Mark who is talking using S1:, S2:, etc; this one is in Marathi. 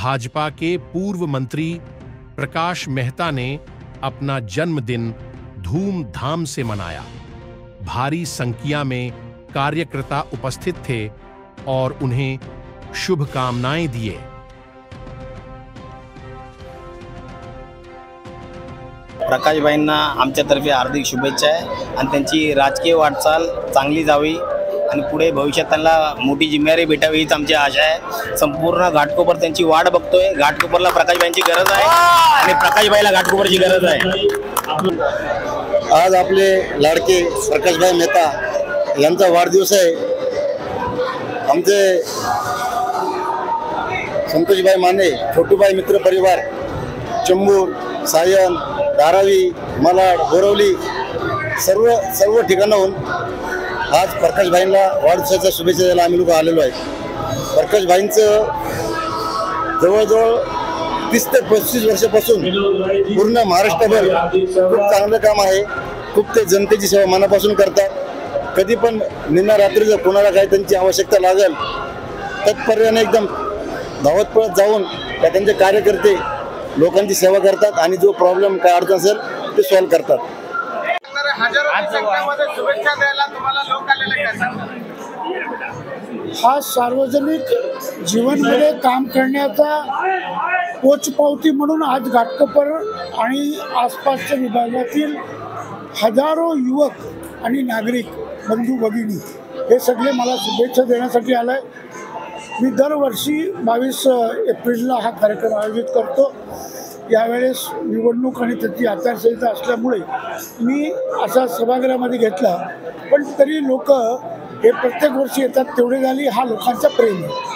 S1: भाजपा के पूर्व मंत्री प्रकाश मेहता ने अपना जन्मदिन धूमधाम से मनाया। भारी संख्या में कार्यकर्ता उपस्थित थे और उन्हें शुभकामनाएं दिए।
S2: प्रकाशभाईंना आमच्यातर्फे हार्दिक शुभेच्छा आहे आणि त्यांची राजकीय वाटचाल चांगली जावी आणि पुढे भविष्यात त्यांना मोठी जिम्मेदारी भेटावी हीच आमची आशा आहे। संपूर्ण घाटकोपर त्यांची वाट बघतोय। घाटकोपरला प्रकाशभाईंची गरज आहे आणि प्रकाशभाईला घाटकोपरची गरज आहे।
S3: आज आपले लाडके प्रकाशभाई मेहता यांचा वाढदिवस आहे। आमचे संतोषभाई माने, छोटूभाई मित्र परिवार, चंबूर, सायन, धारावी, malaड, बोरवली सर्व ठिकाणाहून आज प्रकाशभाईंना वाढदिवसाच्या शुभेच्छा द्यायला आम्ही लोक आलेलो आहे। प्रकाशभाईंचं जवळजवळ 30 ते 35 वर्षापासून पूर्ण महाराष्ट्रभर खूप चांगलं काम आहे। खूप ते जनतेची सेवा मनापासून करतात। कधी पण निम्या रात्री जर कोणाला काही त्यांची आवश्यकता लागेल तत्परतेने एकदम धावत पळत जाऊन त्यांचे कार्यकर्ते लोकांची सेवा करतात आणि जो प्रॉब्लेम काय अडचण असेल ते सॉल्व्ह करतात।
S4: हा सार्वजनिक जीवनमध्ये काम करण्याचा पोचपावती म्हणून आज घाटकोपर आणि आसपासच्या विभागातील हजारो युवक आणि नागरिक बंधू भगिनी हे सगळे मला शुभेच्छा देण्यासाठी आलाय। मी दरवर्षी 22 एप्रिलला हा कार्यक्रम आयोजित करतो। यावेळेस निवडणूक आणि त्याची आचारसंहिता असल्यामुळे मी असा सभागृहामध्ये घेतला, पण तरी लोक हे प्रत्येक वर्षी येतात तेवढे झाली हा लोकांचा प्रेम आहे।